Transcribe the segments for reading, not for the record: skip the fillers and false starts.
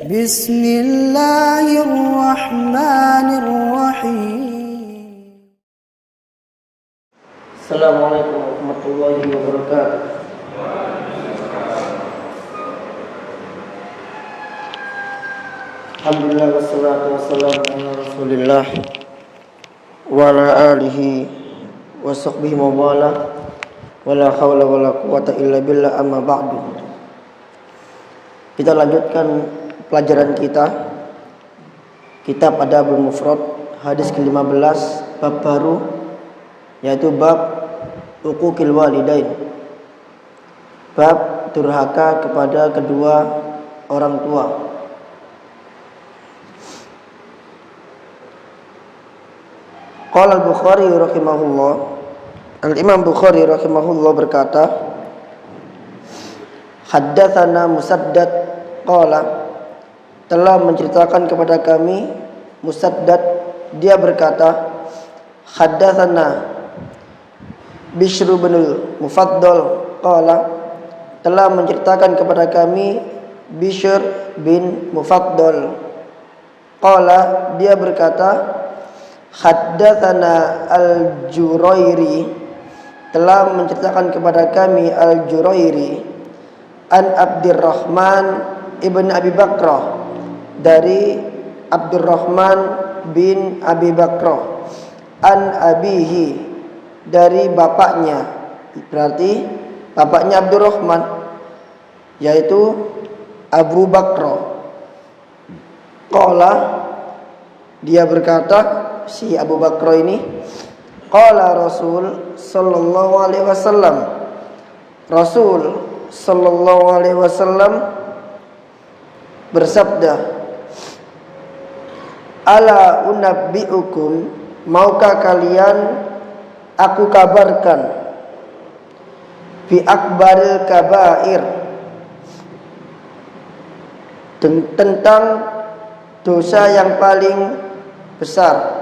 Bismillahirrahmanirrahim. Assalamualaikum warahmatullahi wabarakatuh. Alhamdulillah wassalatu wassalamu ala Rasulillah wa ala alihi wa sahbihi wa wala wala haula wala quwata illa billah, amma ba'du. Kita lanjutkan pelajaran kita kitab Adabul Mufrad, hadis ke-15, bab baru, yaitu bab uquqil walidain, bab durhaka kepada kedua orang tua. Qala al-Bukhari rahimahullah, Al-Imam Bukhari rahimahullah berkata, haddatsana Musaddad qala, telah menceritakan kepada kami Musaddad, dia berkata, haddatsana Bishr bin Mufaddal qala, telah menceritakan kepada kami Bishr bin Mufaddal qala, dia berkata, haddatsana Al-Jurairi, telah menceritakan kepada kami Al-Jurairi an Abdurrahman ibn Abi Bakrah, dari Abdurrahman bin Abi Bakrah, an abihi, dari bapaknya, berarti bapaknya Abdurrahman yaitu Abu Bakrah. Qala, dia berkata, si Abu Bakrah ini, qala Rasul sallallahu alaihi wasallam, Rasul sallallahu alaihi wasallam bersabda, ala unabbiukum, maukah kalian aku kabarkan, bi akbaril kabair, tentang dosa yang paling besar.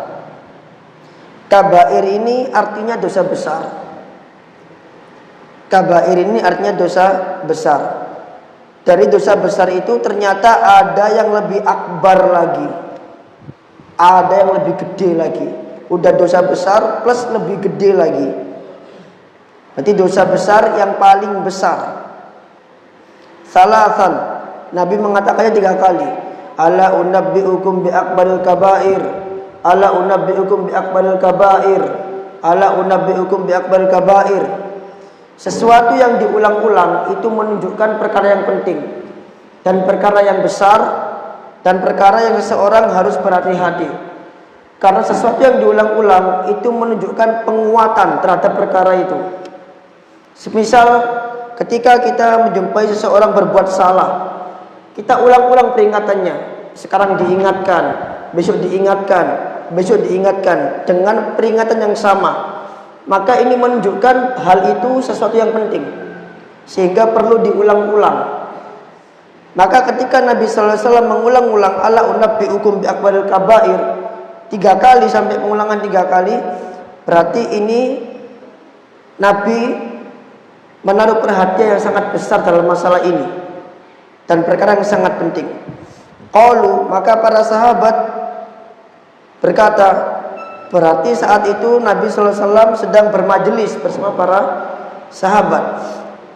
Kabair ini artinya dosa besar. Kabair ini artinya dosa besar. Dari dosa besar itu ternyata ada yang lebih akbar lagi, ada yang lebih gede lagi. Udah dosa besar plus lebih gede lagi. Berarti dosa besar yang paling besar. Salasan, Nabi mengatakannya 3 kali. Ala unabbiukum bi akbaril kabair, ala unabbiukum bi akbaril kabair, ala unabbiukum bi akbaril kabair. Sesuatu yang diulang-ulang itu menunjukkan perkara yang penting dan perkara yang besar dan perkara yang seseorang harus berhati-hati. Karena sesuatu yang diulang-ulang itu menunjukkan penguatan terhadap perkara itu. Semisal ketika kita menjumpai seseorang berbuat salah, kita ulang-ulang peringatannya. Sekarang diingatkan, besok diingatkan, besok diingatkan dengan peringatan yang sama. Maka ini menunjukkan hal itu sesuatu yang penting, sehingga perlu diulang-ulang. Maka ketika Nabi sallallahu alaihi wasallam mengulang-ulang ala unabbiukum bi akbaril kabair 3 kali sampai pengulangan 3 kali, berarti ini Nabi menaruh perhatian yang sangat besar dalam masalah ini dan perkara yang sangat penting. Qalu, maka para sahabat berkata, berarti saat itu Nabi sallallahu alaihi wasallam sedang bermajelis bersama para sahabat.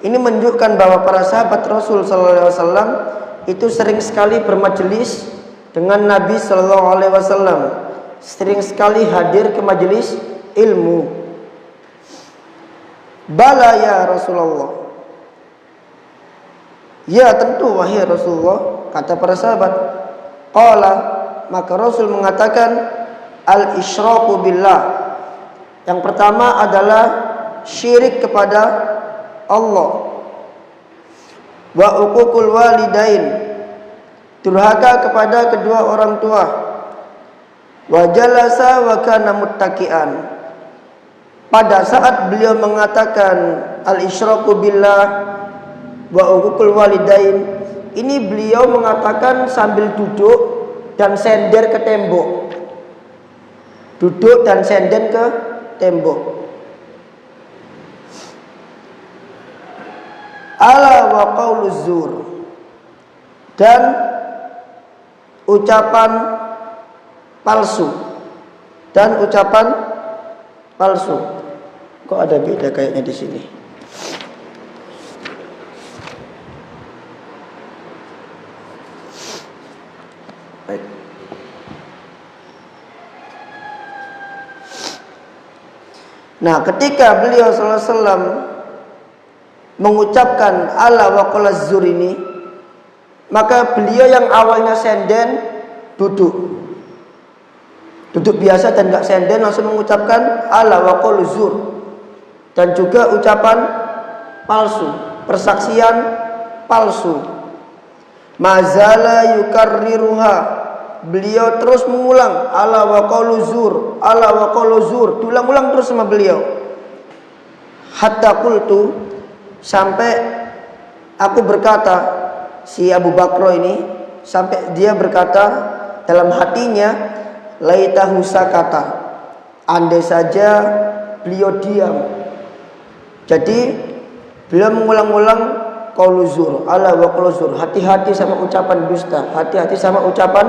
Ini menunjukkan bahwa para sahabat Rasul sallallahu alaihi wasallam itu sering sekali bermajelis dengan Nabi sallallahu alaihi wasallam, sering sekali hadir ke majelis ilmu. Bala ya Rasulullah, ya tentu wahai Rasulullah, kata para sahabat. Qala, maka Rasul mengatakan, al-isyraku billah, yang pertama adalah syirik kepada Allah. Wa uququl walidain, durhaka kepada kedua orang tua. Wa jalasa wa kana muttaqian, pada saat beliau mengatakan al-isyraku billah wa uququl walidain, ini beliau mengatakan sambil duduk dan sender ke tembok. Duduk dan sender ke tembok. wa qauluz zur, dan ucapan palsu. Dan ucapan palsu. Kok ada beda kayaknya di sini? Baik. Nah, ketika beliau sallallahu alaihi wasallam mengucapkan ala wa qaulaz zur ini, maka beliau yang awalnya senden duduk biasa dan gak senden, langsung mengucapkan ala wa qauluz zur, dan juga ucapan palsu, persaksian palsu. Mazala yukarriruha, beliau terus mengulang ala wa qauluz zur, ala wa qauluz zur, diulang-ulang terus sama beliau. Hatta qultu, sampai aku berkata, si Abu Bakr ini sampai dia berkata dalam hatinya, laitahu sakata, andai saja beliau diam. Jadi beliau mengulang-ulang qauluz zur, ala wa qauluz zur, hati-hati sama ucapan dusta, hati-hati sama ucapan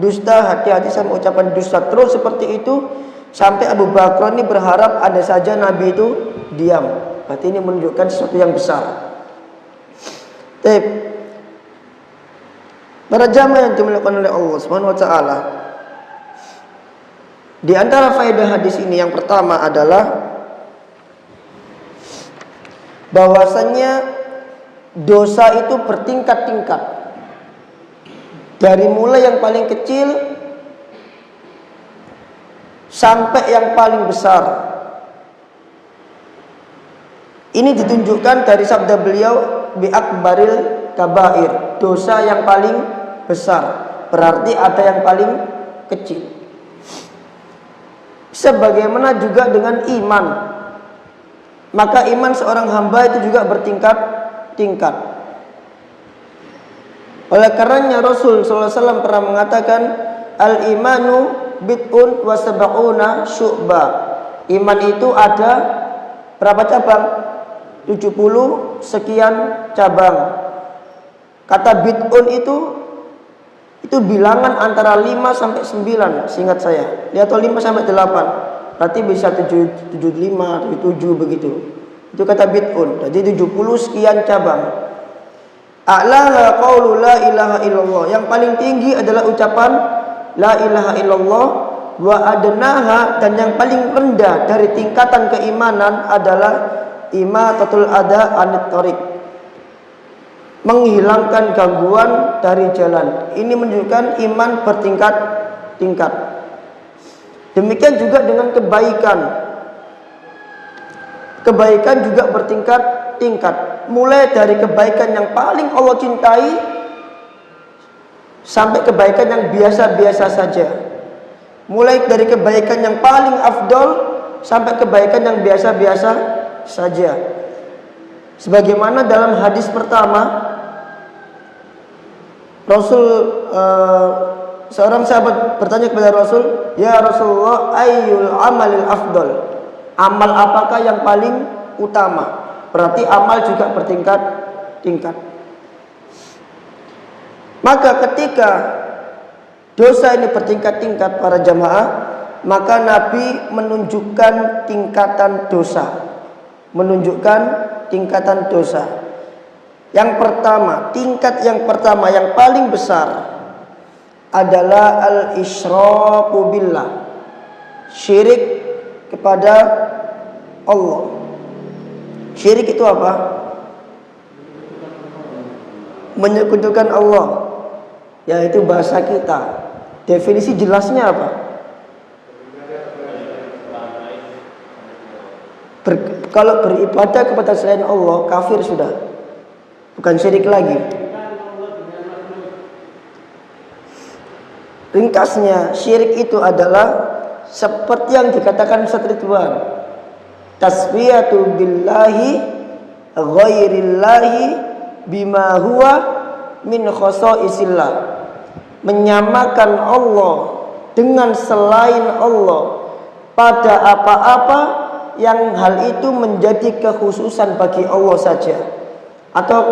dusta, hati-hati sama ucapan dusta, terus seperti itu sampai Abu Bakar ini berharap andai saja Nabi itu diam. Berarti ini menunjukkan sesuatu yang besar. Para jamaah yang dimuliakan oleh Allah Subhanahu wa taala, di antara faedah hadis ini yang pertama adalah bahwasannya dosa itu bertingkat-tingkat, dari mulai yang paling kecil sampai yang paling besar. Ini ditunjukkan dari sabda beliau, bi akbaril kabair, dosa yang paling besar, berarti ada yang paling kecil. Sebagaimana juga dengan iman, maka iman seorang hamba itu juga bertingkat-tingkat. Oleh karenanya Rasul sallallahu alaihi wasallam pernah mengatakan, al imanu bid'un wa sab'una syu'bah. Iman itu ada berapa cabang? 70 sekian cabang. Kata bid'un itu bilangan antara 5 sampai 9, seingat saya. Lihat, atau 5 sampai 8. Berarti bisa 75, 77 begitu. Itu kata bid'un. Jadi 70 sekian cabang. A'laha qaulu la ilaha illallah. Yang paling tinggi adalah ucapan la ilaha illallah. Wa adnaha, dan yang paling rendah dari tingkatan keimanan adalah imatatul ada anit thariq, menghilangkan gangguan dari jalan. Ini menunjukkan iman bertingkat-tingkat. Demikian juga dengan kebaikan. Kebaikan juga bertingkat-tingkat. Mulai dari kebaikan yang paling Allah cintai sampai kebaikan yang biasa-biasa saja. Mulai dari kebaikan yang paling afdol sampai kebaikan yang biasa-biasa saja. Sebagaimana dalam hadis pertama, seorang sahabat bertanya kepada Rasul, "Ya Rasulullah, ayyul amalil afdal?" Amal apakah yang paling utama? Berarti amal juga bertingkat-tingkat. Maka ketika dosa ini bertingkat-tingkat para jamaah, maka Nabi menunjukkan tingkatan dosa. Menunjukkan tingkatan dosa. Yang pertama, tingkat yang pertama yang paling besar adalah al-isyraku billah, syirik kepada Allah. Syirik itu apa? Menyekutukan Allah. Yaitu bahasa kita. Definisi jelasnya apa? Kalau beribadah kepada selain Allah, kafir sudah, bukan syirik lagi. Ringkasnya, syirik itu adalah seperti yang dikatakan Ustaz Ridwan, tasbiyatu billahi ghairillahi bima huwa min khosaisillah, menyamakan Allah dengan selain Allah pada apa-apa yang hal itu menjadi kekhususan bagi Allah saja. Atau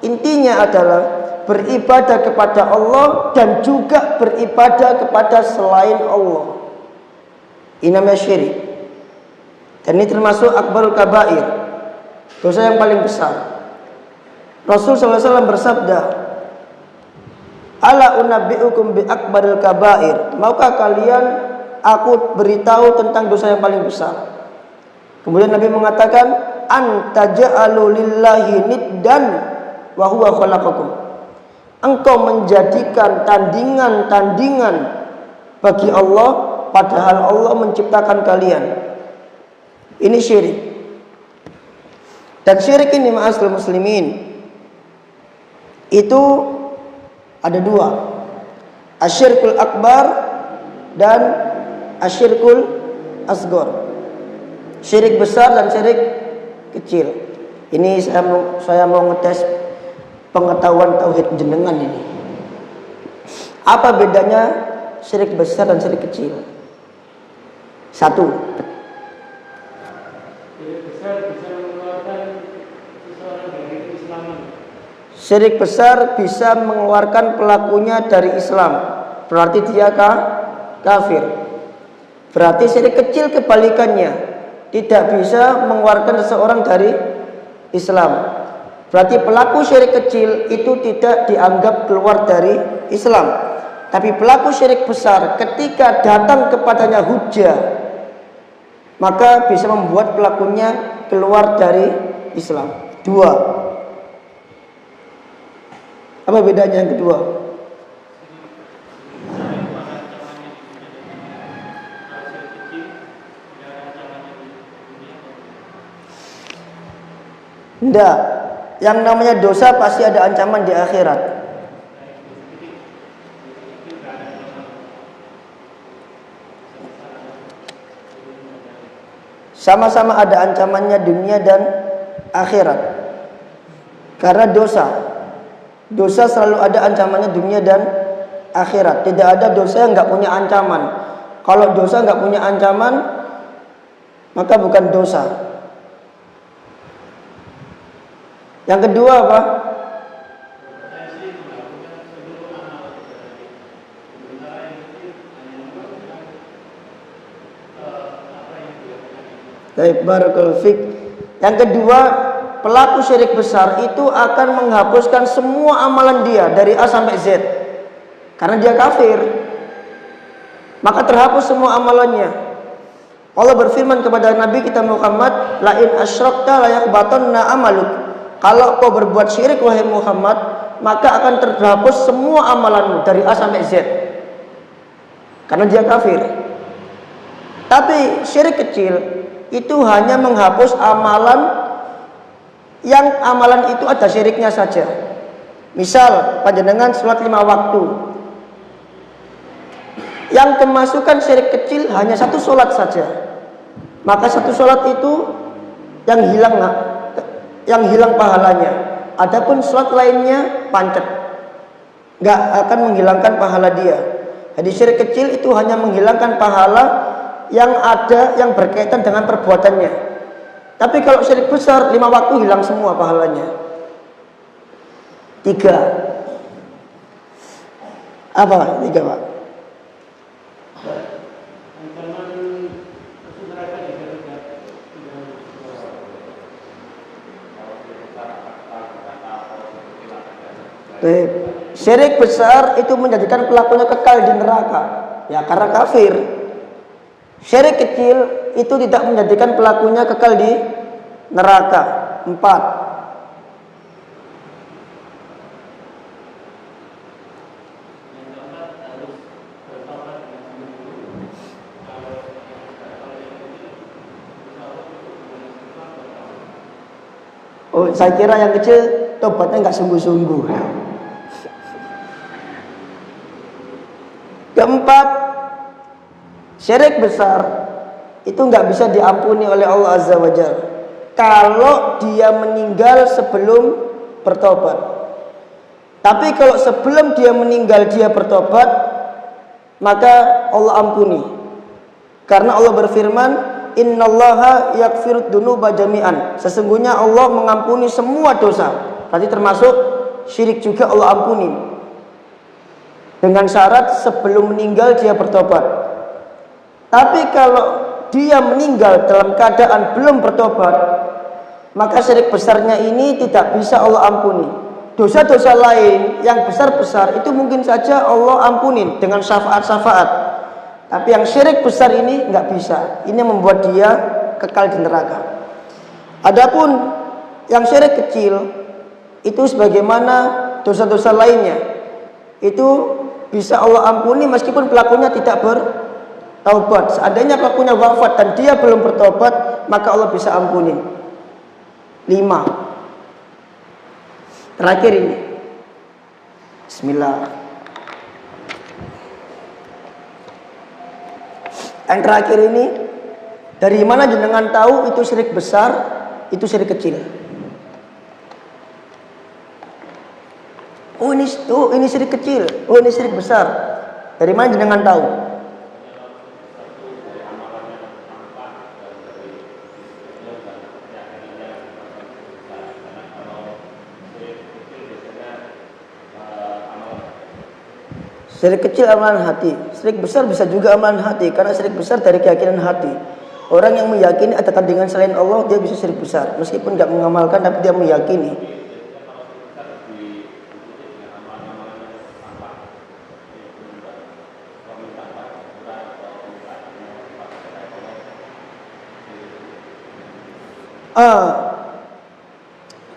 intinya adalah beribadah kepada Allah dan juga beribadah kepada selain Allah. Ini namanya syirik. Dan ini termasuk akbarul kabair, dosa yang paling besar. Rasul SAW bersabda, ala unabbi'ukum bi akbaril kabair, maukah kalian aku beritahu tentang dosa yang paling besar? Kemudian Nabi mengatakan, antaja'alu lillahi niddan wa huwa khalaqakum, engkau menjadikan tandingan-tandingan bagi Allah padahal Allah menciptakan kalian. Ini syirik. Dan syirik ini ma'asyiral muslimin itu ada dua, asyirkul akbar dan asyirkul asghar. Syirik besar dan syirik kecil. Ini saya mau ngetes pengetahuan tauhid jenengan ini. Apa bedanya syirik besar dan syirik kecil? Satu, syirik besar bisa mengeluarkan seseorang dari keislaman. syirik besar bisa mengeluarkan pelakunya dari Islam, berarti dia kafir. Berarti syirik kecil kebalikannya, tidak bisa mengeluarkan seseorang dari Islam. Berarti pelaku syirik kecil itu tidak dianggap keluar dari Islam. Tapi pelaku syirik besar ketika datang kepadanya hujah, maka bisa membuat pelakunya keluar dari Islam. Dua. Apa bedanya yang kedua? Tidak. Yang namanya dosa pasti ada ancaman di akhirat. Sama-sama ada ancamannya dunia dan akhirat. Karena dosa selalu ada ancamannya dunia dan akhirat. Tidak ada dosa yang nggak punya ancaman. Kalau dosa nggak punya ancaman, maka bukan dosa. Yang kedua apa? Baik, barakallahu fik. Yang kedua, pelaku syirik besar itu akan menghapuskan semua amalan dia dari A sampai Z. Karena dia kafir, maka terhapus semua amalannya. Allah berfirman kepada Nabi kita Muhammad, la in asyrakta la yahbatanna amaluk. Kalau kau berbuat syirik wahai Muhammad, maka akan terhapus semua amalanmu dari A sampai Z. Karena dia kafir. Tapi syirik kecil itu hanya menghapus amalan yang amalan itu ada syiriknya saja. Misal panjenengan sholat 5 waktu, yang kemasukan syirik kecil hanya satu sholat saja, maka satu sholat itu yang hilang pahalanya. Adapun sholat lainnya pancet, nggak akan menghilangkan pahala dia. Jadi syirik kecil itu hanya menghilangkan pahala yang ada yang berkaitan dengan perbuatannya. Tapi kalau syirik besar 5 waktu hilang semua pahalanya. 3. Apa 3 Pak? Syirik besar itu menjadikan pelakunya kekal di neraka, ya karena kafir. Syirik kecil itu tidak menjadikan pelakunya kekal di neraka. 4. Oh, saya kira yang kecil tobatnya nggak sungguh-sungguh. Keempat, syirik besar itu nggak bisa diampuni oleh Allah Azza wa Jalla kalau dia meninggal sebelum bertobat. Tapi kalau sebelum dia meninggal dia bertobat, maka Allah ampuni. Karena Allah berfirman, innallaha yaghfirud dzunuba jami'an. Sesungguhnya Allah mengampuni semua dosa. Berarti termasuk syirik juga Allah ampuni. Dengan syarat sebelum meninggal dia bertobat. Tapi kalau dia meninggal dalam keadaan belum bertobat, maka syirik besarnya ini tidak bisa Allah ampuni. Dosa-dosa lain yang besar-besar itu mungkin saja Allah ampunin dengan syafaat-syafaat. Tapi yang syirik besar ini nggak bisa. Ini membuat dia kekal di neraka. Adapun yang syirik kecil itu sebagaimana dosa-dosa lainnya, itu bisa Allah ampuni meskipun pelakunya tidak bertaubat. Seandainya pelakunya wafat dan dia belum bertobat, maka Allah bisa ampuni. 5. Terakhir ini. Bismillah. Yang terakhir ini, dari mana jenengan tahu itu syirik besar, itu syirik kecil? Oh ini syirik kecil, oh ini syirik besar. Dari mana jenengan tahu? Syirik kecil amalan hati, syirik besar bisa juga amalan hati, karena syirik besar dari keyakinan hati. Orang yang meyakini ada tandingan selain Allah, dia bisa syirik besar, meskipun nggak mengamalkan, tapi dia meyakini.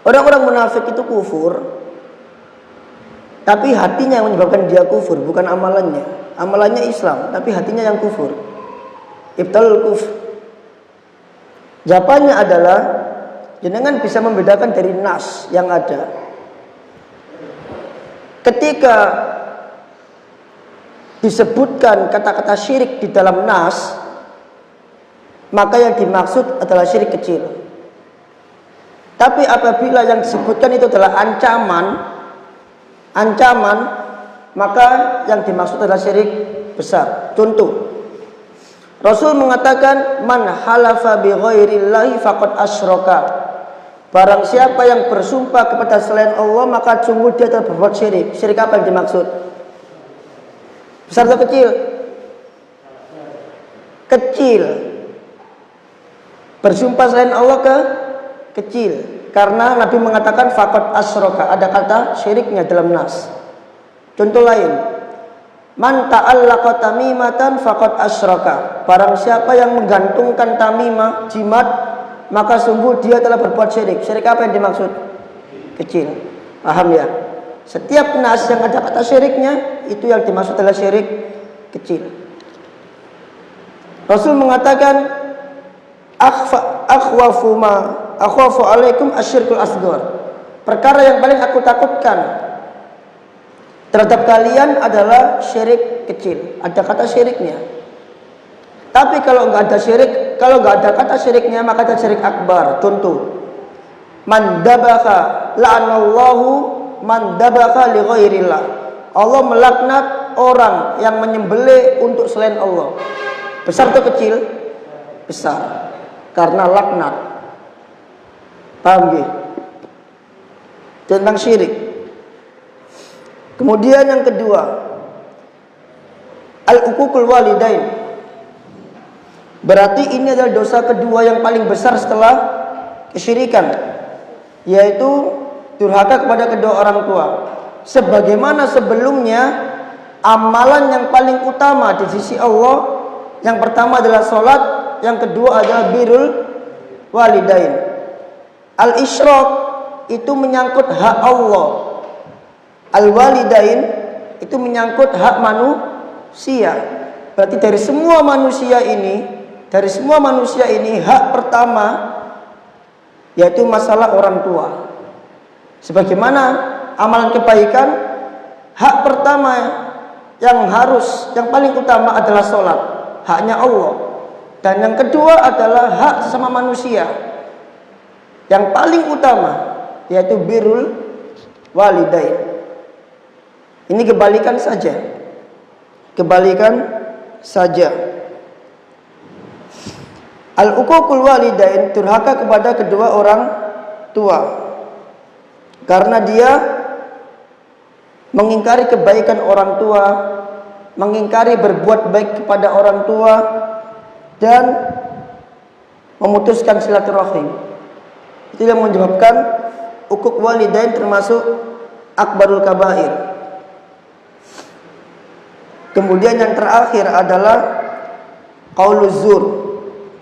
Orang-orang munafik itu kufur, tapi hatinya yang menyebabkan dia kufur, bukan amalannya. Amalannya Islam, tapi hatinya yang kufur. Ibtalul kufr. Jawabannya adalah jenengan bisa membedakan dari nas yang ada. Ketika disebutkan kata-kata syirik di dalam nas, maka yang dimaksud adalah syirik kecil. Tapi apabila yang disebutkan itu adalah ancaman, maka yang dimaksud adalah syirik besar. Contoh, Rasul mengatakan, man halafa bi ghairillahi faqad asyraka. Barang siapa yang bersumpah kepada selain Allah, maka sungguh dia telah berbuat syirik. Syirik apa yang dimaksud? Besar atau kecil? Kecil. Bersumpah selain Allah kecil, karena Nabi mengatakan faqad asyraka, ada kata syiriknya dalam nas. Contoh lain, man ta'allaqa tamimatan faqad asyraka. Barang siapa yang menggantungkan tamimah, jimat, maka sungguh dia telah berbuat syirik. Syirik apa yang dimaksud? Kecil. Paham ya? Setiap nas yang ada kata syiriknya, itu yang dimaksud adalah syirik kecil. Rasul mengatakan, akhwafu alaikum asyirkul asghar. Perkara yang paling aku takutkan terhadap kalian adalah syirik kecil. Ada kata syiriknya. Tapi kalau nggak ada kata syiriknya, maka ada syirik akbar. Contoh, man dabaka la'anallahu man dabaka li ghairillah. Allah melaknat orang yang menyembelih untuk selain Allah. Besar atau kecil? Besar. Karena laknat. Paham gak? Tentang syirik. Kemudian yang kedua, al-uququl walidain. Berarti ini adalah dosa kedua yang paling besar setelah kesyirikan, yaitu durhaka kepada kedua orang tua. Sebagaimana sebelumnya, amalan yang paling utama di sisi Allah, yang pertama adalah sholat, yang kedua adalah birrul walidain. Al-isyrak itu menyangkut hak Allah. Al-walidain itu menyangkut hak manusia. Berarti dari semua manusia ini hak pertama yaitu masalah orang tua. Sebagaimana amalan kebaikan, hak pertama yang paling utama adalah sholat, haknya Allah. Dan yang kedua adalah hak sesama manusia. Yang paling utama yaitu birrul walidain. Ini kebalikan saja. Al-uququl walidain, durhaka kepada kedua orang tua. karena dia mengingkari kebaikan orang tua, mengingkari berbuat baik kepada orang tua, dan memutuskan silaturahim. Itu yang menyebabkan uquq walidain termasuk akbarul kabair. Kemudian yang terakhir adalah qauluz zur,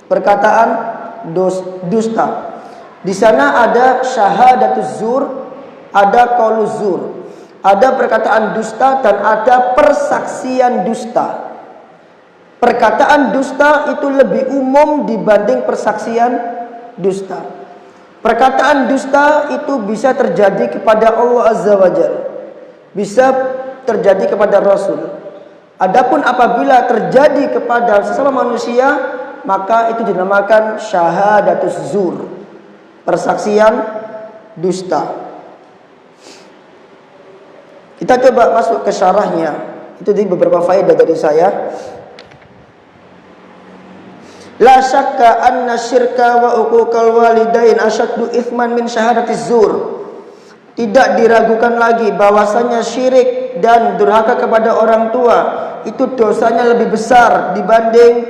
perkataan dusta. Di sana ada syahadatuz zur, ada qauluz zur, ada perkataan dusta dan ada persaksian dusta. Perkataan dusta itu lebih umum dibanding persaksian dusta. Perkataan dusta itu bisa terjadi kepada Allah Azza wa Jalla, bisa terjadi kepada Rasul. Adapun apabila terjadi kepada sesama manusia, maka itu dinamakan syahadatus zur, persaksian dusta. Kita coba masuk ke syarahnya. Itu di beberapa faedah dari saya. La syakka anna syirka wa uquqal walidain asyaddu ithman min syahadatiz zur. Tidak diragukan lagi bahwasanya syirik dan durhaka kepada orang tua itu dosanya lebih besar dibanding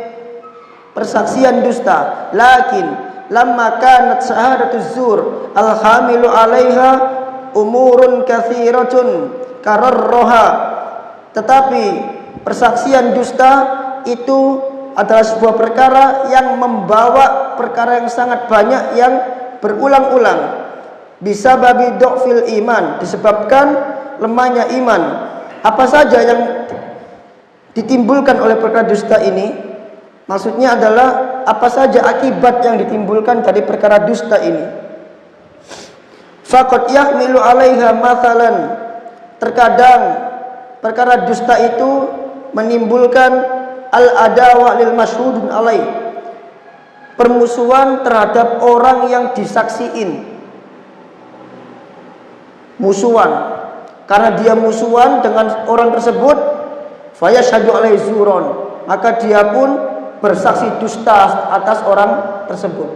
persaksian dusta. Lakin lamma kanat syahadatuz zur al-hamilu 'alaiha umurun katsiratun kararroha. Tetapi persaksian dusta itu adalah sebuah perkara yang membawa perkara yang sangat banyak yang berulang-ulang. Bisa babi do'fil iman, disebabkan lemahnya iman. Apa saja yang ditimbulkan oleh perkara dusta ini? Maksudnya adalah apa saja akibat yang ditimbulkan dari perkara dusta ini. Faqad yahmilu 'alaiha mathalan. Terkadang perkara dusta itu menimbulkan al-adawa lil masyhudun alaih, permusuhan terhadap orang yang disaksiin. Musuhan, karena dia musuhan dengan orang tersebut, fayashhadu alaihi zuron, maka dia pun bersaksi dusta atas orang tersebut.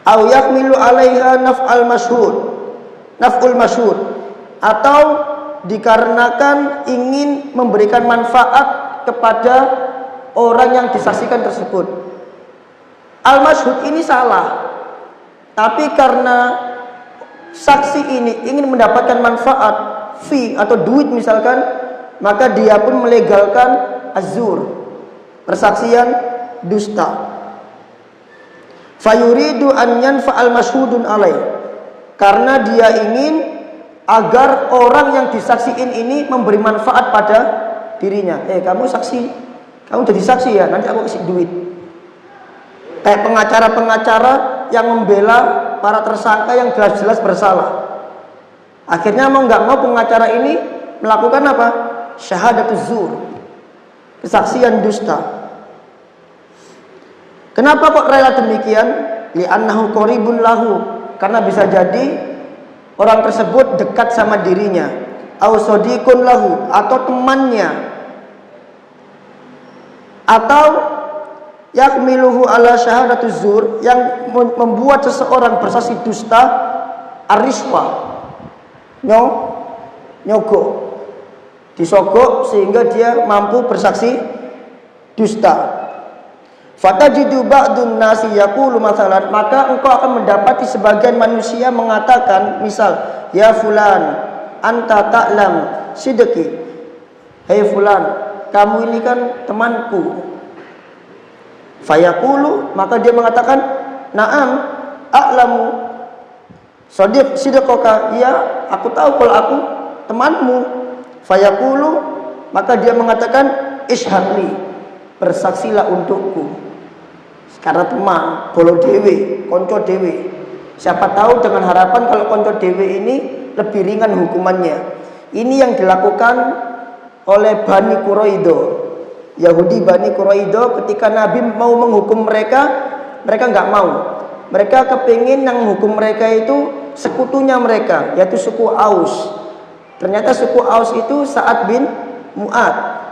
Au yahmilu 'alaiha naf'ul masyhud, atau dikarenakan ingin memberikan manfaat kepada orang yang disaksikan tersebut. Al-masyhud ini salah, tapi karena saksi ini ingin mendapatkan manfaat, fee atau duit misalkan, maka dia pun melegalkan az-zur, persaksian dusta. Fayuridu an yanfa'al masyhudun alaih, karena dia ingin agar orang yang disaksiin ini memberi manfaat pada dirinya. Kamu saksi, kamu jadi saksi ya, nanti aku kasih duit. Kayak pengacara-pengacara yang membela para tersangka yang jelas-jelas bersalah. Akhirnya mau nggak mau pengacara ini melakukan apa? Syahadatuz zur, kesaksian dusta. Kenapa kok rela demikian? Li'annahu qaribun lahu, karena bisa jadi orang tersebut dekat sama dirinya. Au sadiqun lahu, atau temannya, atau yakmiluhu ala syahadatuz zur, yang membuat seseorang bersaksi dusta, ariswa, nyogok, disogok sehingga dia mampu bersaksi dusta. Fatajidu ba'dun nasi yaqulu mathalan, maka engkau akan mendapati sebagian manusia mengatakan, misal, ya fulan anta ta'lam sidqi, hei fulan, kamu ini kan temanku. Fayaqulu, maka dia mengatakan, na'am a'lamu sidqaka, ya aku tahu kalau aku temanmu. Fayaqulu, maka dia mengatakan, ishhadli, bersaksilah untukku. Karena teman, bolo dewe, konco dewe. Siapa tahu dengan harapan kalau konco dewe ini lebih ringan hukumannya. Ini yang dilakukan oleh Bani Quraidah, Yahudi Bani Quraidah. Ketika Nabi mau menghukum mereka, mereka nggak mau. Mereka kepingin yang menghukum mereka itu sekutunya mereka, yaitu suku Aus. Ternyata suku Aus itu Sa'ad bin Mu'ad.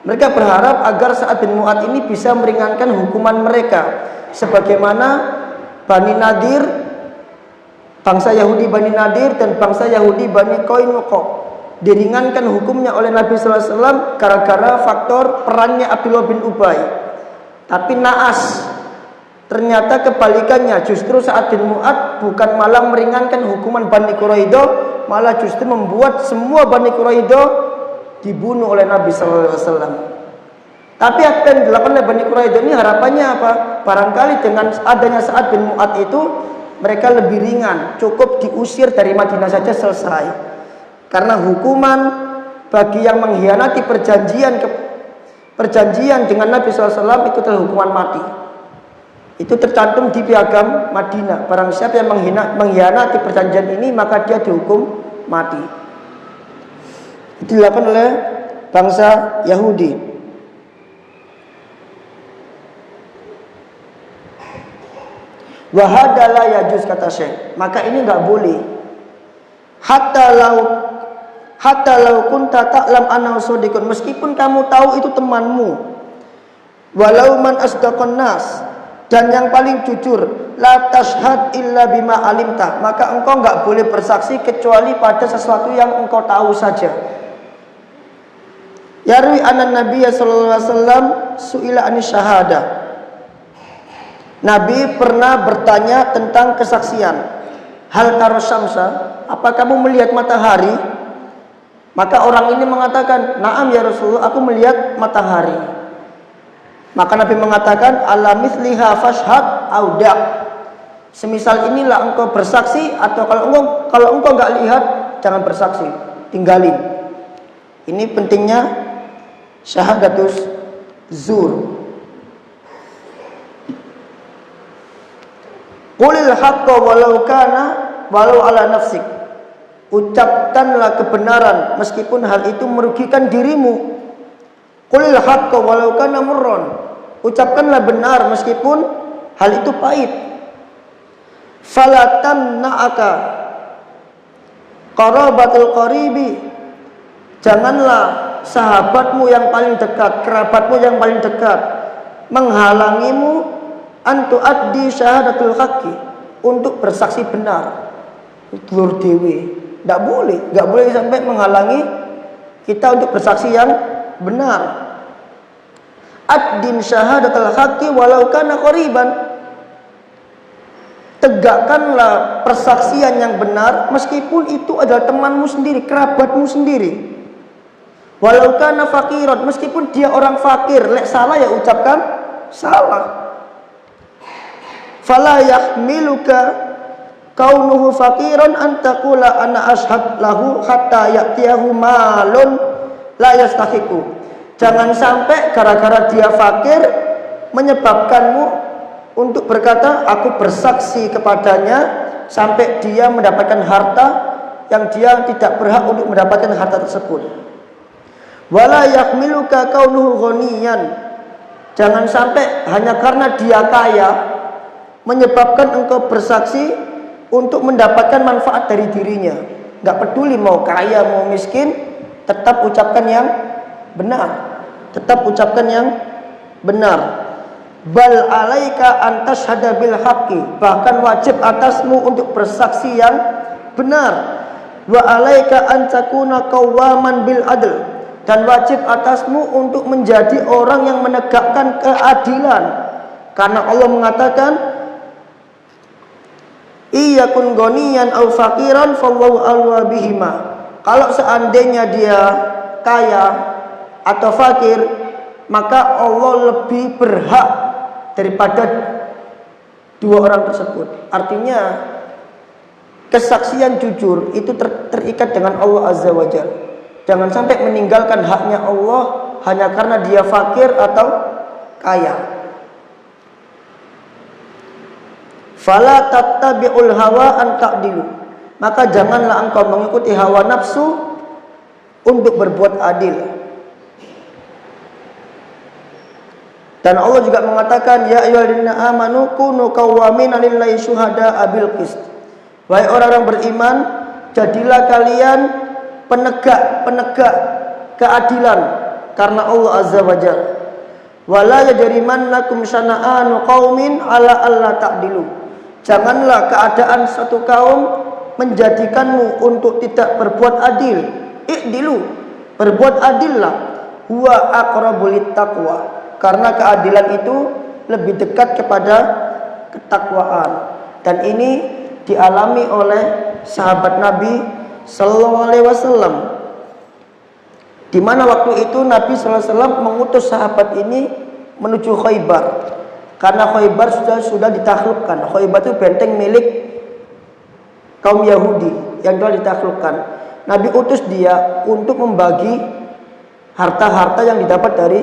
Mereka berharap agar Sa'ad bin Mu'ad ini bisa meringankan hukuman mereka, sebagaimana Bani Nadir bangsa Yahudi Bani Nadir dan bangsa Yahudi Bani Qainuqa. Diringankan hukumnya oleh Nabi sallallahu alaihi wasallam gara-gara faktor perannya Abdullah bin Ubay. Tapi naas, ternyata kebalikannya, justru Sa'ad bin Mu'adz bukan malah meringankan hukuman Bani Quraidah, malah justru membuat semua Bani Quraidah dibunuh oleh Nabi sallallahu alaihi wasallam. Tapi apa yang dilakukan oleh Bani Quraidah ini harapannya apa? Barangkali dengan adanya Sa'ad bin Mu'adz itu mereka lebih ringan, cukup diusir dari Madinah saja selesai. Karena hukuman bagi yang mengkhianati perjanjian dengan Nabi SAW itu adalah hukuman mati. Itu tercantum di piagam Madinah. Barang siapa yang mengkhianati perjanjian ini maka dia dihukum mati. Itu dilakukan oleh bangsa Yahudi. Wahadalah yajuz, kata Syekh. Maka ini nggak boleh. Hatta lau kunta ta'lam annahu shadiqun, meskipun kamu tahu itu temanmu. Walau man asdaqan nas, dan yang paling jujur, la tashhad illa bima alimta, maka engkau nggak boleh bersaksi kecuali pada sesuatu yang engkau tahu saja. Yarwi anan Nabiya sallallahu alaihi wasallam su'ila anis syahada. Nabi pernah bertanya tentang kesaksian. Hal taro syamsa, apa kamu melihat matahari? Maka orang ini mengatakan, "Na'am ya Rasulullah, aku melihat matahari." Maka Nabi mengatakan, "Ala mithliha fashhad auda." Semisal inilah engkau bersaksi, atau kalau engkau enggak lihat, jangan bersaksi, tinggalin. Ini pentingnya syahadatus zur. Qulil haqqa walau ala nafsik. Ucapkanlah kebenaran meskipun hal itu merugikan dirimu. Qulil haqqa walau kana murran. Ucapkanlah benar meskipun hal itu pahit. Fala tamna'aka qarabatul qaribi. Janganlah sahabatmu yang paling dekat, kerabatmu yang paling dekat menghalangimu antu addi syahadatul haqqi, untuk bersaksi benar. Dulur dewe, enggak boleh sampai menghalangi kita untuk bersaksi yang benar. Addin syahadatul haqqi walau kana qariban. Tegakkanlah persaksian yang benar meskipun itu adalah temanmu sendiri, kerabatmu sendiri. Walau kana faqiran, meskipun dia orang fakir, lek salah ya ucapkan salah. Fala yahmiluka kaunuhu faqiran an taqula ana ashhad lahu hatta ya'tiyahu malun la yastahiqu. Jangan sampai gara-gara dia fakir menyebabkanmu untuk berkata aku bersaksi kepadanya sampai dia mendapatkan harta yang dia tidak berhak untuk mendapatkan harta tersebut. Wala yahmiluka kaunuhu ghaniyan. Jangan sampai hanya karena dia kaya menyebabkan engkau bersaksi untuk mendapatkan manfaat dari dirinya. Enggak peduli mau kaya mau miskin, tetap ucapkan yang benar. Tetap ucapkan yang benar. Bal alaika an tashhada bil haqqi, bahkan wajib atasmu untuk bersaksi yang benar. Wa alaika an takuna qawwaman bil adl, dan wajib atasmu untuk menjadi orang yang menegakkan keadilan. Karena Allah mengatakan, iyakun ghaniyan aw faqiran fallahu alwa bihima. Kalau seandainya dia kaya atau fakir, maka Allah lebih berhak daripada dua orang tersebut. Artinya kesaksian jujur itu terikat dengan Allah Azza wa Jalla. Jangan sampai meninggalkan haknya Allah hanya karena dia fakir atau kaya. Fala tattabi'ul hawa an ta'dilu, maka janganlah engkau mengikuti hawa nafsu untuk berbuat adil. Dan Allah juga mengatakan, ya ayyuhalladzina amanu kunu qawwamina lillahi syuhada'a bil qist. Wahai orang-orang beriman, jadilah kalian penegak keadilan karena Allah Azza wa Jalla. Wala yajrimannakum syana'anu qaumin ala alla ta'dilu. Janganlah keadaan satu kaum menjadikanmu untuk tidak berbuat adil. I'dilu, berbuat adillah. Huwa aqrabu littaqwa, karena keadilan itu lebih dekat kepada ketakwaan. Dan ini dialami oleh sahabat Nabi sallallahu alaihi wasallam, di mana waktu itu Nabi sallallahu alaihi wasallam mengutus sahabat ini menuju Khaybar, karena Khaybar sudah ditaklukkan. Khaybar itu benteng milik kaum Yahudi yang telah ditaklukkan. Nabi utus dia untuk membagi harta-harta yang didapat dari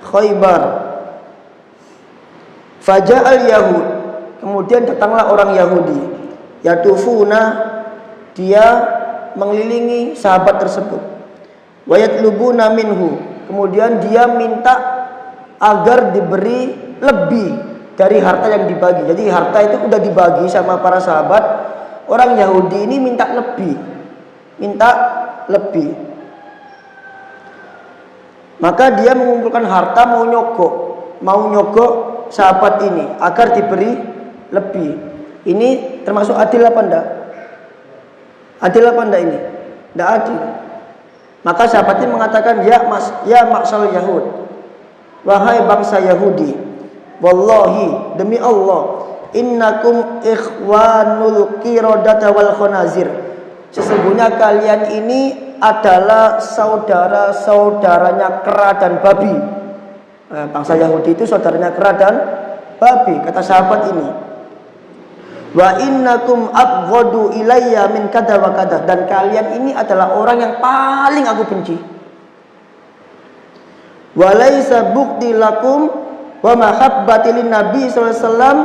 Khaybar. Faja'al Yahud, kemudian datanglah orang Yahudi, yatufuna, dia mengelilingi sahabat tersebut. Wa yatlubuna minhu, kemudian dia minta agar diberi lebih dari harta yang dibagi. Jadi harta itu sudah dibagi sama para sahabat, orang Yahudi ini minta lebih. Maka dia mengumpulkan harta, mau nyogok sahabat ini agar diberi lebih. Ini termasuk adil apa enggak? Adil apa enggak ini? Enggak adil. Maka sahabat ini mengatakan, ya maksal Yahud, wahai bangsa Yahudi, wallahi, demi Allah, innakum ikhwanul qiradata wal khanazir, sesungguhnya kalian ini adalah saudara-saudaranya kera dan babi. Bangsa Yahudi itu saudaranya kera dan babi, kata sahabat ini. Wa innakum abghadu ilayya min kada wa kada, dan kalian ini adalah orang yang paling aku benci. Wa laisa bughdi lakum wa mahabbati lin nabi sallallahu alaihi wasallam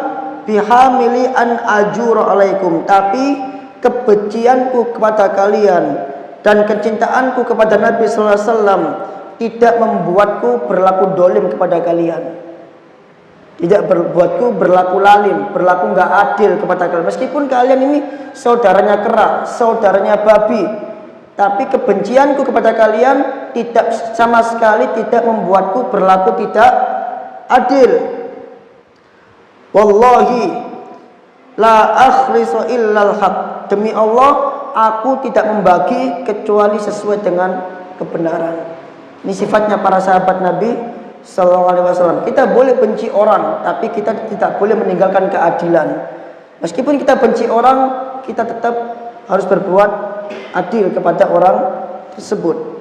bihamili an ajura alaikum, tapi kebencianku kepada kalian dan kecintaanku kepada Nabi sallallahu alaihi wasallam tidak membuatku berlaku dolim kepada kalian. Tidak berbuatku berlaku lalim, berlaku nggak adil kepada kalian. Meskipun kalian ini saudaranya kera, saudaranya babi, tapi kebencianku kepada kalian tidak sama sekali tidak membuatku berlaku tidak adil. Wallahi la akhlisu illal haq, demi Allah aku tidak membagi kecuali sesuai dengan kebenaran. Ini sifatnya para sahabat Nabi sallallahu alaihi wasallam. Kita boleh benci orang, tapi kita tidak boleh meninggalkan keadilan. Meskipun kita benci orang, kita tetap harus berbuat adil kepada orang tersebut.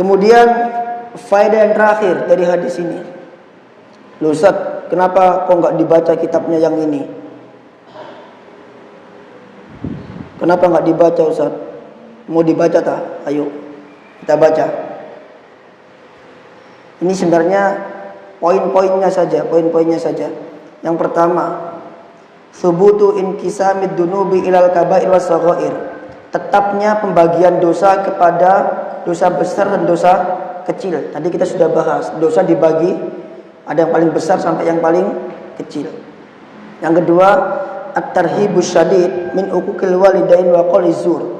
Kemudian faedah yang terakhir dari hadis ini. Loh Ustaz, kenapa kok nggak dibaca kitabnya yang ini? Kenapa nggak dibaca Ustaz? Mau dibaca tak? Ayo kita baca. Ini sebenarnya poin-poinnya saja. Yang pertama, subutu inqisamid dunubi ilal kaba'ir was saghair. Tetapnya pembagian dosa kepada dosa besar dan dosa kecil. Tadi kita sudah bahas, dosa dibagi, ada yang paling besar sampai yang paling kecil. Yang kedua, at-tarhibus syadid min uquqil walidain wa qawliz zur.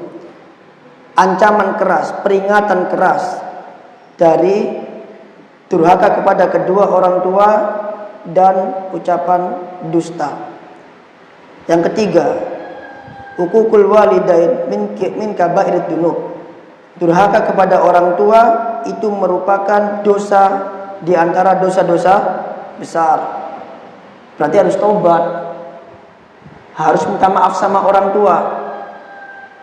Ancaman keras, peringatan keras dari durhaka kepada kedua orang tua dan ucapan dusta. Yang ketiga, uququl walidain min kabairid dzunub. Durhaka kepada orang tua itu merupakan dosa di antara dosa-dosa besar. Berarti harus taubat. Harus minta maaf sama orang tua.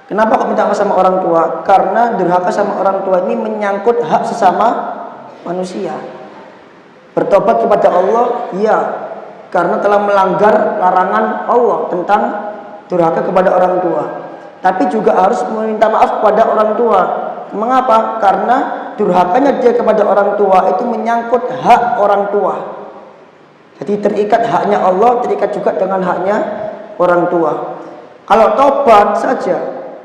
Kenapa kok minta maaf sama orang tua? Karena durhaka sama orang tua ini menyangkut hak sesama manusia. Bertobat kepada Allah, ya, karena telah melanggar larangan Allah tentang durhaka kepada orang tua. Tapi juga harus meminta maaf kepada orang tua. Mengapa? Karena durhakanya dia kepada orang tua itu menyangkut hak orang tua. Jadi terikat haknya Allah, terikat juga dengan haknya orang tua. Kalau tobat saja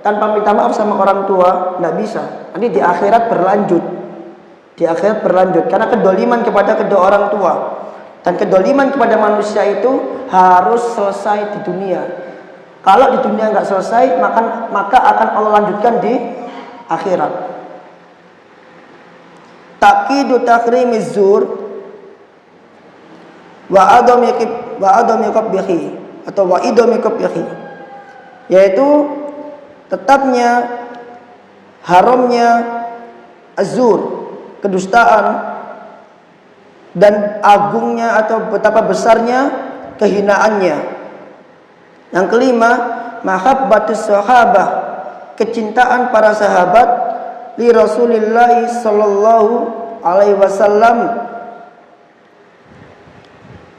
tanpa minta maaf sama orang tua, tidak bisa. Nanti di akhirat berlanjut. Di akhirat berlanjut karena kedoliman kepada kedua orang tua dan kedoliman kepada manusia itu harus selesai di dunia. Kalau di dunia nggak selesai, maka akan Allah lanjutkan di akhirat. Taqidu takrimiz zur wa adam yakbihi atau wa idam yakbihi, yaitu tetapnya haramnya azur, kedustaan, dan agungnya atau betapa besarnya kehinaannya. Yang kelima, mahabbatus sahabah, kecintaan para sahabat li Rasulillah sallallahu alaihi wasallam,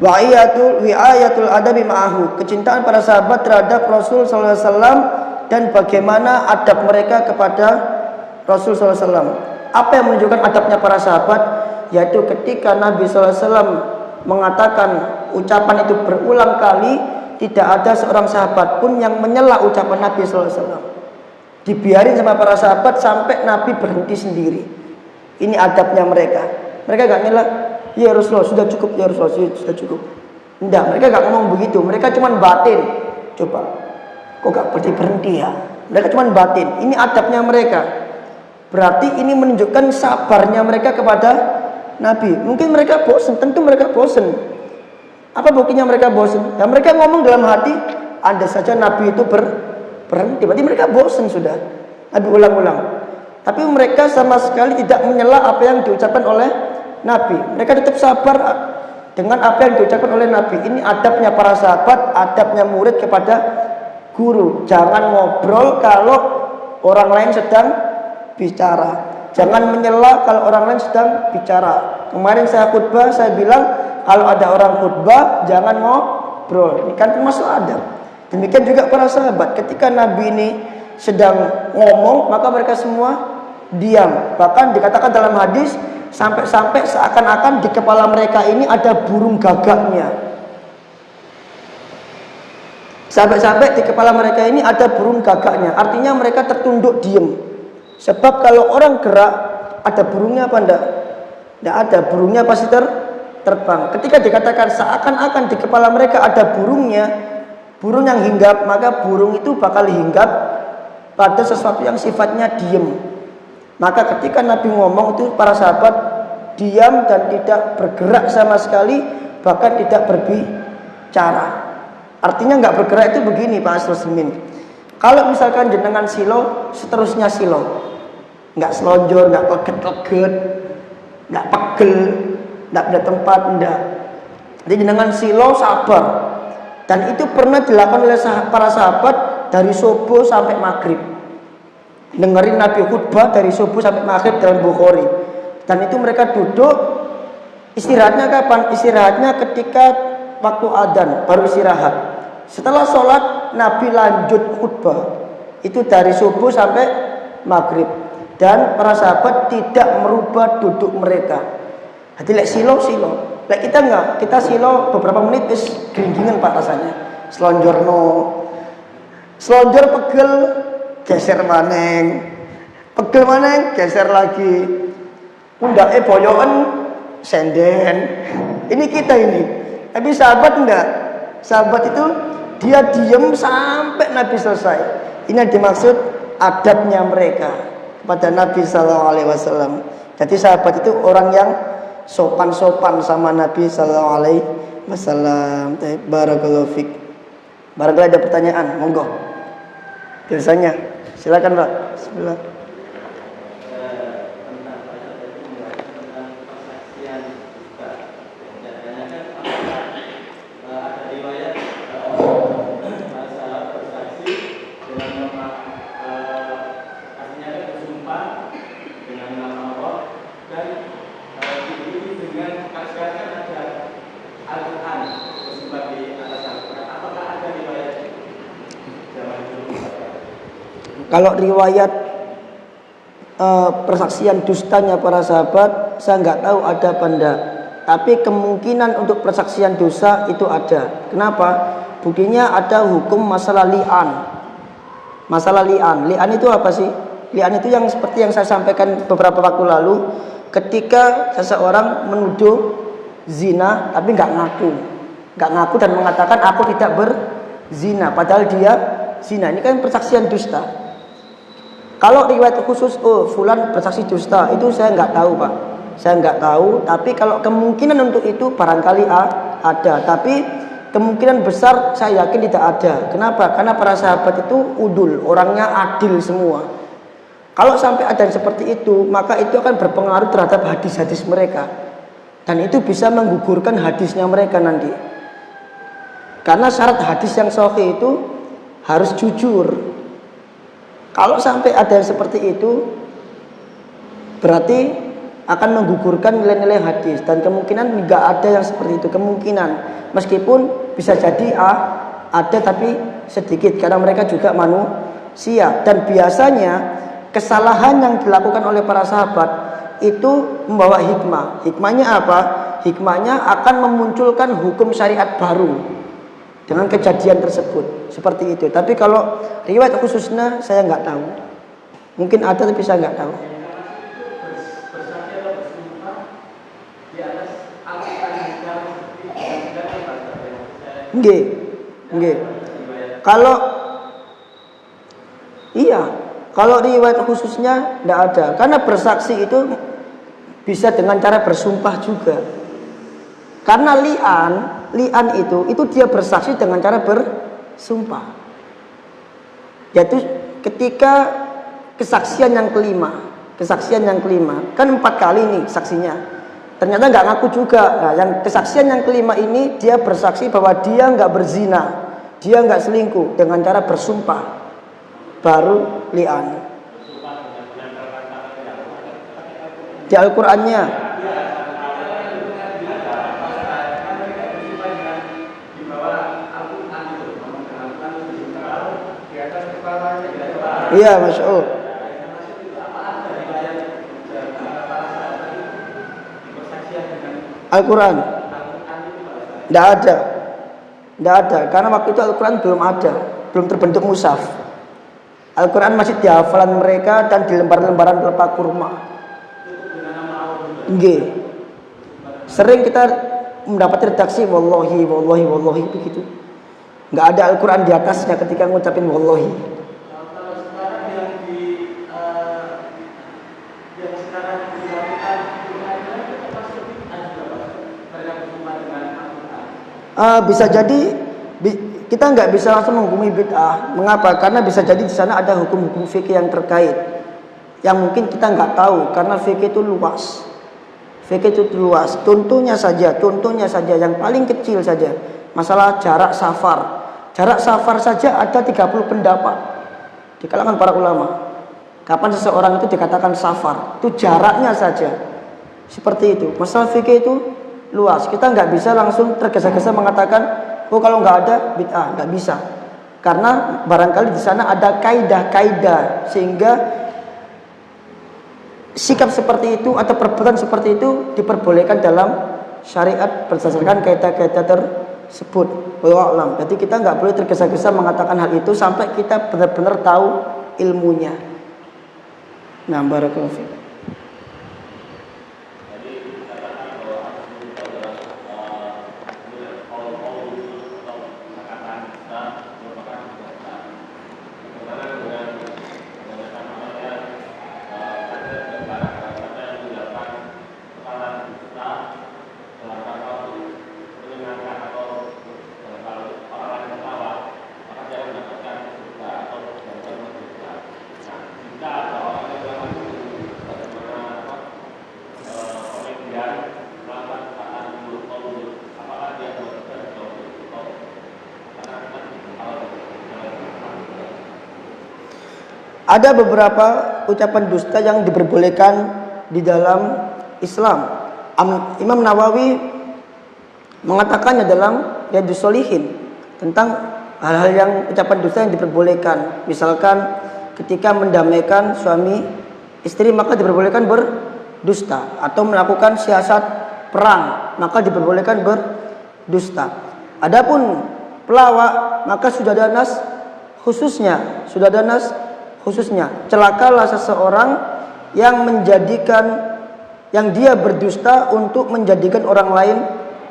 wi'ayatul adabi ma'ahu, kecintaan para sahabat terhadap Rasul sallallahu alaihi wasallam dan bagaimana adab mereka kepada Rasul sallallahu alaihi wasallam. Apa yang menunjukkan adabnya para sahabat? Yaitu ketika Nabi sallallahu alaihi wasallam mengatakan ucapan itu berulang kali, tidak ada seorang sahabat pun yang menyela ucapan Nabi sallallahu alaihi wasallam. Dibiarin sama para sahabat sampai Nabi berhenti sendiri. Ini adabnya mereka. Mereka gak nyela, ya Rasulullah sudah cukup, ya Rasulullah sudah cukup. Enggak, mereka gak ngomong begitu. Mereka cuma batin. Coba, kok gak berhenti ya? Mereka cuma batin. Ini adabnya mereka. Berarti ini menunjukkan sabarnya mereka kepada Nabi. Mungkin mereka bosan, tentu mereka bosan. Apa buktinya mereka bosan? Ya mereka ngomong dalam hati, andai saja Nabi itu berhenti, berarti mereka bosan sudah. Nabi ulang-ulang. Tapi mereka sama sekali tidak menyela apa yang diucapkan oleh Nabi. Mereka tetap sabar dengan apa yang diucapkan oleh Nabi. Ini adabnya para sahabat, adabnya murid kepada guru. Jangan ngobrol kalau orang lain sedang bicara. Jangan menyela kalau orang lain sedang bicara. Kemarin saya khutbah, saya bilang kalau ada orang khutbah jangan ngobrol. Ini kan termasuk adab. Demikian juga para sahabat, ketika Nabi ini sedang ngomong, maka mereka semua diam. Bahkan dikatakan dalam hadis, sampai-sampai seakan-akan di kepala mereka ini ada burung gagaknya. Sampai-sampai di kepala mereka ini ada burung gagaknya. Artinya mereka tertunduk diam. Sebab kalau orang gerak, ada burungnya apa enggak? Enggak ada, burungnya pasti terbang. Ketika dikatakan seakan-akan di kepala mereka ada burungnya, burung yang hinggap, maka burung itu bakal hinggap pada sesuatu yang sifatnya diam. Maka ketika Nabi ngomong itu para sahabat diam dan tidak bergerak sama sekali, bahkan tidak berbicara. Artinya nggak bergerak itu begini Pak Asrosmin. Kalau misalkan jenengan silo, seterusnya silo, nggak selonjor, nggak leget-leget, nggak pegel, nggak ada tempat, enggak. Jadi jenengan silo sabar. Dan itu pernah dilakukan oleh para sahabat dari subuh sampai maghrib. Dengerin Nabi khutbah dari subuh sampai maghrib dalam Bukhari. Dan itu mereka duduk, istirahatnya kapan? Istirahatnya ketika waktu adzan, baru istirahat. Setelah sholat Nabi lanjut khutbah. Itu dari subuh sampai maghrib. Dan para sahabat tidak merubah duduk mereka. Jadi lek silo. Lek kita enggak, kita silo beberapa menit wis geringgingan Pak rasanya. Selonjor pegel, geser maneng. Pegel maneng, geser lagi. Pundake boyoken senden. Ini kita ini. Tapi sahabat enggak. Sahabat itu dia diam sampai Nabi selesai. Ini yang dimaksud adabnya mereka kepada Nabi sallallahu alaihi wasallam. Jadi sahabat itu orang yang sopan-sopan sama Nabi sallallahu alaihi wasallam. Barakallahu fik. Barangkali ada pertanyaan, monggo. Biasanya, silakan Pak. Bismillah. Kalau riwayat persaksian dustanya para sahabat, saya nggak tahu ada apa enggak. Tapi kemungkinan untuk persaksian dosa itu ada. Kenapa? Buktinya ada hukum masalah li'an. Masalah li'an. Li'an itu apa sih? Li'an itu yang seperti yang saya sampaikan beberapa waktu lalu. ketika seseorang menuduh zina tapi nggak ngaku dan mengatakan aku tidak berzina, padahal dia zina. Ini kan persaksian dusta. Kalau riwayat khusus, oh fulan bersaksi dusta, itu saya nggak tahu Pak, saya nggak tahu. Tapi kalau kemungkinan untuk itu barangkali ada, tapi kemungkinan besar saya yakin tidak ada. Kenapa? Karena para sahabat itu udul, orangnya adil semua. Kalau sampai ada yang seperti itu, maka itu akan berpengaruh terhadap hadis-hadis mereka, dan itu bisa menggugurkan hadisnya mereka nanti. Karena syarat hadis yang sahih itu harus jujur. Kalau sampai ada yang seperti itu, berarti akan menggugurkan nilai-nilai hadis, dan kemungkinan nggak ada yang seperti itu. Kemungkinan, meskipun bisa jadi ada tapi sedikit, karena mereka juga manusia. Dan biasanya kesalahan yang dilakukan oleh para sahabat itu membawa hikmah. Hikmahnya apa? Hikmahnya akan memunculkan hukum syariat baru dengan kejadian tersebut, seperti itu. Tapi kalau riwayat khususnya saya nggak tahu. Mungkin ada tapi saya nggak tahu. Nggih. Kalau riwayat khususnya tidak ada, karena bersaksi itu bisa dengan cara bersumpah juga. Karena li'an itu dia bersaksi dengan cara bersumpah. Yaitu ketika kesaksian yang kelima, kan 4 kali nih saksinya. Ternyata nggak ngaku juga. Nah, yang kesaksian yang kelima ini dia bersaksi bahwa dia nggak berzina, dia nggak selingkuh dengan cara bersumpah, baru li'an. Di Al-Qur'annya iya, Masya Allah. Al-Quran tidak ada, karena waktu itu Al-Quran belum terbentuk mushaf. Al-Quran masih di hafalan mereka dan di lembaran-lembaran pelepah kurma. Sering kita mendapat redaksi wallahi begitu. Nggak ada Al-Quran di atasnya ketika ngucapin wallahi. Bisa jadi kita nggak bisa langsung menghukumi bid'ah. Mengapa? Karena bisa jadi di sana ada hukum-hukum fikih yang terkait, yang mungkin kita nggak tahu, karena fikih itu luas. Contohnya saja yang paling kecil saja, masalah jarak safar. Jarak safar saja ada 30 pendapat di kalangan para ulama. Kapan seseorang itu dikatakan safar? Itu jaraknya saja. Seperti itu. Masalah fikih itu luas. Kita nggak bisa langsung tergesa-gesa mengatakan, oh kalau nggak ada bid'ah, nggak bisa. Karena barangkali di sana ada kaidah-kaidah sehingga sikap seperti itu atau perbuatan seperti itu diperbolehkan dalam syariat berdasarkan kaidah-kaidah tersebut. Wallahu a'lam. Jadi kita nggak boleh tergesa-gesa mengatakan hal itu sampai kita benar-benar tahu ilmunya. Nah, barakallahu fiik. Ada beberapa ucapan dusta yang diperbolehkan di dalam Islam. Imam Nawawi mengatakannya dalam Riyadhus Shalihin tentang hal-hal yang ucapan dusta yang diperbolehkan. Misalkan ketika mendamaikan suami istri maka diperbolehkan berdusta, atau melakukan siasat perang maka diperbolehkan berdusta. Adapun pelawak maka sudah ada nas khususnya, celakalah seseorang yang yang dia berdusta untuk menjadikan orang lain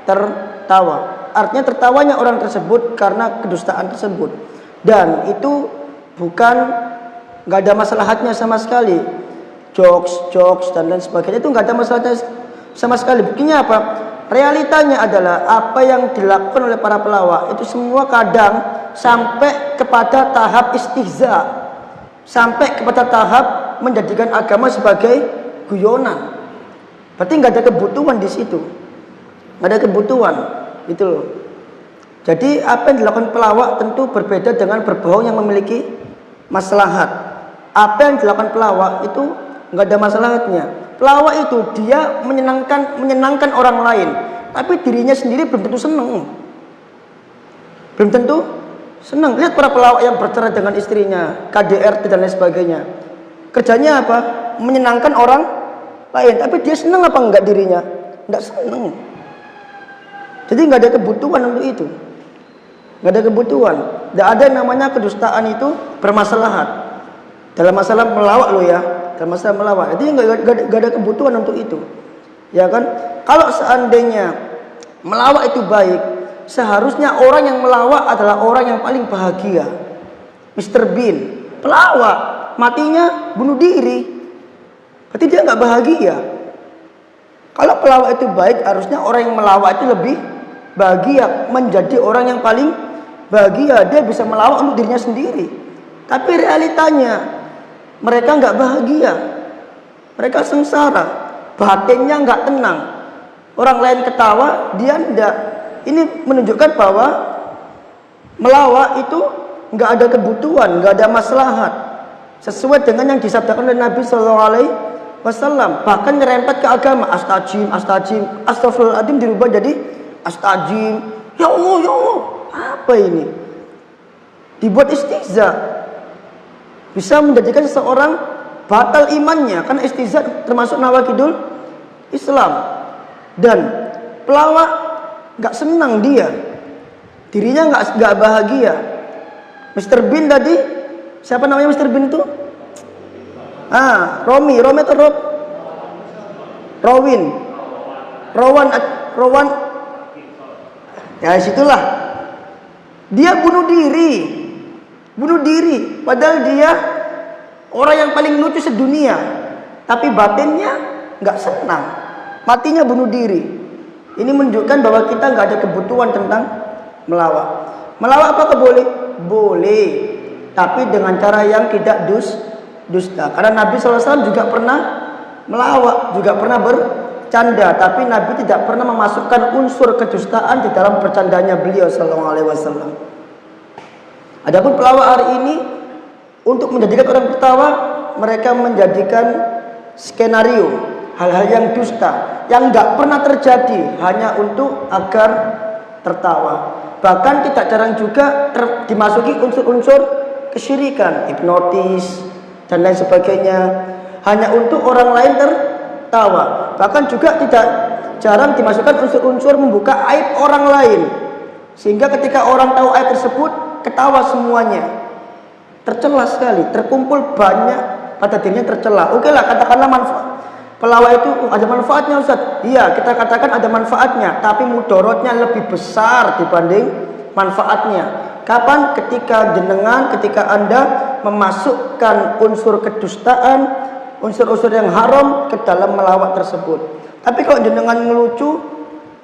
tertawa. Artinya tertawanya orang tersebut karena kedustaan tersebut. Dan itu bukan, nggak ada maslahatnya sama sekali. Jokes dan lain sebagainya itu nggak ada masalahnya sama sekali. Buktinya apa? Realitanya adalah apa yang dilakukan oleh para pelawak itu semua kadang sampai kepada tahap istihza, sampai kepada tahap menjadikan agama sebagai guyonan. Berarti nggak ada kebutuhan di situ, nggak ada kebutuhan, gitu loh. Jadi apa yang dilakukan pelawak tentu berbeda dengan berbohong yang memiliki maslahat. Apa yang dilakukan pelawak itu nggak ada masalahnya. Pelawak itu dia menyenangkan orang lain, tapi dirinya sendiri belum tentu senang. Belum tentu senang. Lihat para pelawak yang bercerai dengan istrinya, KDRT dan lain sebagainya. Kerjanya apa? Menyenangkan orang lain, tapi dia senang apa enggak dirinya? Enggak senang. Jadi nggak ada kebutuhan untuk itu. Nggak ada kebutuhan. Nggak ada yang namanya kedustaan itu bermaslahat. Dalam masalah melawak lo ya, dalam masalah melawak. Jadi nggak ada kebutuhan untuk itu, ya kan? Kalau seandainya melawak itu baik, seharusnya orang yang melawak adalah orang yang paling bahagia. Mr. Bean, pelawak, matinya bunuh diri, berarti dia nggak bahagia. Kalau pelawak itu baik, harusnya orang yang melawak itu lebih bahagia, menjadi orang yang paling bahagia. Dia bisa melawak untuk dirinya sendiri, tapi realitanya mereka nggak bahagia, mereka sengsara, batinnya nggak tenang. Orang lain ketawa, dia enggak. Ini menunjukkan bahwa melawak itu nggak ada kebutuhan, nggak ada maslahat, sesuai dengan yang disabdakan oleh Nabi SAW. Bahkan nyerempet ke agama, astajim, astagfirullahaladzim dirubah jadi astajim. Ya Allah, apa ini? Dibuat istihza. Bisa menjadikan seseorang batal imannya, karena istihza termasuk nawakidul Islam. Dan pelawak nggak senang dia, dirinya nggak bahagia. Mr. Bean tadi, siapa namanya Mr. Bean itu? Romi atau Rowan. Ya situlah. Dia bunuh diri, padahal dia orang yang paling lucu sedunia, tapi batinnya nggak senang, matinya bunuh diri. Ini menunjukkan bahwa kita nggak ada kebutuhan tentang melawak. Melawak apakah boleh? Boleh, tapi dengan cara yang tidak dusta. Karena Nabi SAW juga pernah melawak, juga pernah bercanda, tapi Nabi tidak pernah memasukkan unsur kedustaan di dalam bercandanya beliau SAW. Adapun pelawak hari ini untuk menjadikan orang tertawa, mereka menjadikan skenario hal-hal yang dusta yang nggak pernah terjadi hanya untuk agar tertawa. Bahkan tidak jarang juga dimasuki unsur-unsur kesyirikan, hipnotis dan lain sebagainya, hanya untuk orang lain tertawa. Bahkan juga tidak jarang dimasukkan unsur-unsur membuka aib orang lain, sehingga ketika orang tahu aib tersebut ketawa semuanya, tercela sekali, terkumpul banyak pada dirinya tercela. Oke lah, katakanlah pelawak itu ada manfaatnya Ustaz. Iya, kita katakan ada manfaatnya, tapi mudorotnya lebih besar dibanding manfaatnya. Kapan? Ketika Anda memasukkan unsur kedustaan, unsur-unsur yang haram ke dalam melawak tersebut. Tapi kalau jenengan ngelucu,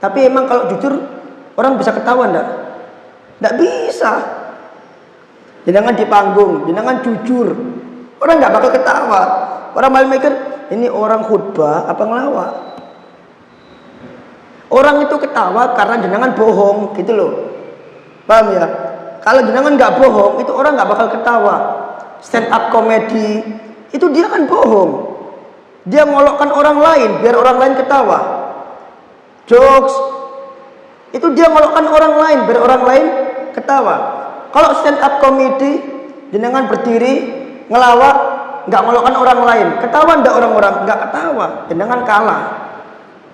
tapi emang kalau jujur orang bisa ketawa enggak? Enggak bisa. Jenengan di panggung, jenengan jujur, orang nggak bakal ketawa. Orang malah mikir, ini orang khutbah apa ngelawak? Orang itu ketawa karena jenengan bohong, gitu loh. Paham ya? Kalau jenengan nggak bohong, itu orang nggak bakal ketawa. Stand up comedy itu dia kan bohong. Dia ngolokkan orang lain biar orang lain ketawa. Jokes itu dia ngolokkan orang lain biar orang lain ketawa. Kalau stand up comedy, jenengan berdiri ngelawak, nggak ngolokkan orang lain, ketawa ndak orang-orang? Nggak ketawa, jenengan kalah.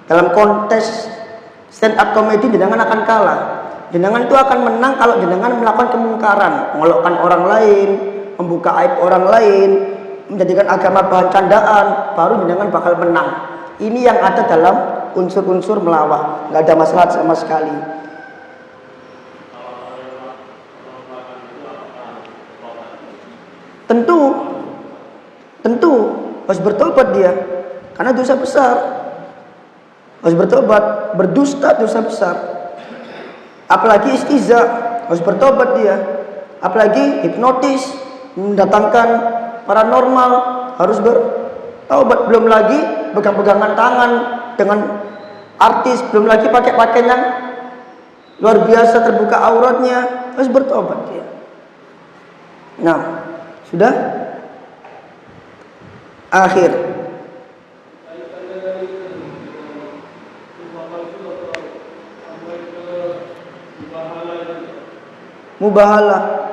Dalam kontes stand up comedy jenengan akan kalah. Jenengan itu akan menang kalau jenengan melakukan kemungkaran, ngolokkan orang lain, membuka aib orang lain, menjadikan agama bahan candaan, baru jenengan bakal menang. Ini yang ada dalam unsur-unsur melawak, nggak ada masalah sama sekali. Tentu harus bertobat dia, karena dosa besar. Harus bertobat, berdusta dosa besar. Apalagi istiza, harus bertobat dia. Apalagi hipnotis, mendatangkan paranormal, harus bertobat. Belum lagi pegang-pegangan tangan dengan artis, belum lagi pakai pakaian yang luar biasa terbuka auratnya, harus bertobat dia. Nah, sudah akhir. Mubahalah.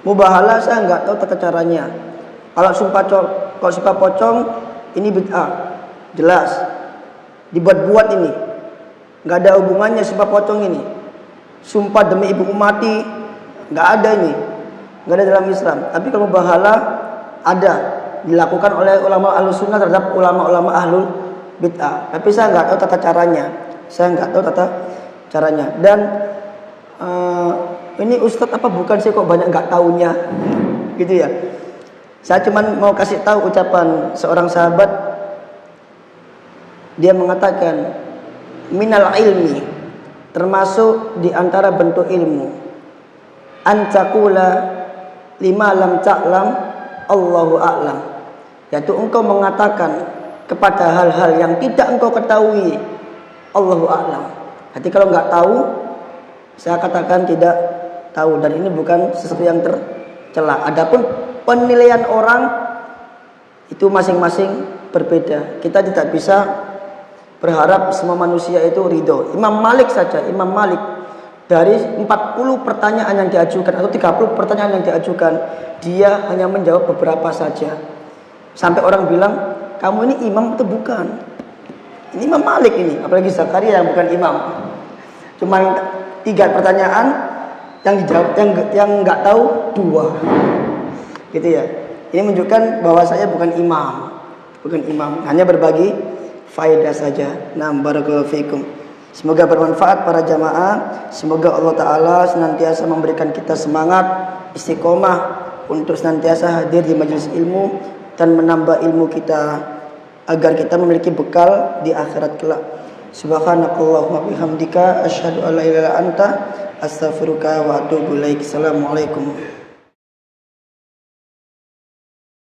Mubahalah saya nggak tahu tata caranya. Kalau sumpah pocong ini bid'ah, jelas. Dibuat-buat ini, nggak ada hubungannya sumpah pocong ini. Sumpah demi ibu mati, nggak ada ini, nggak ada dalam Islam. Tapi kalau mubahalah ada, dilakukan oleh ulama ahlus sunnah terhadap ulama-ulama ahlul bid'ah. Tapi saya nggak tahu tata caranya. Dan ini ustadz apa bukan sih kok banyak nggak taunya gitu ya. Saya cuman mau kasih tahu ucapan seorang sahabat. Dia mengatakan minal ilmi, termasuk di antara bentuk ilmu, ancakula lima lam ta'lam Allahu a'lam, yaitu engkau mengatakan kepada hal-hal yang tidak engkau ketahui Allahu a'lam. Jadi kalau nggak tahu, saya katakan tidak tahu, dan ini bukan sesuatu yang tercela. Adapun penilaian orang itu masing-masing berbeda. Kita tidak bisa berharap semua manusia itu ridho. Imam Malik saja, Imam Malik dari 40 pertanyaan yang diajukan atau 30 pertanyaan yang diajukan, dia hanya menjawab beberapa saja. Sampai orang bilang, kamu ini imam atau bukan? Ini Imam Malik ini, apalagi Zakaria yang bukan imam. Cuman 3 pertanyaan yang dijawab, yang nggak tahu 2, gitu ya. Ini menunjukkan bahwa saya bukan imam, hanya berbagi faedah saja. Nah, barakallahu fikum. Semoga bermanfaat para jamaah. Semoga Allah Ta'ala senantiasa memberikan kita semangat, istiqomah untuk senantiasa hadir di majelis ilmu dan menambah ilmu kita agar kita memiliki bekal di akhirat kelak. Subhanakallahumma bihamdika asyhadu an la ilaha illa anta astaghfiruka wa atubu ilaik. Assalamualaikum.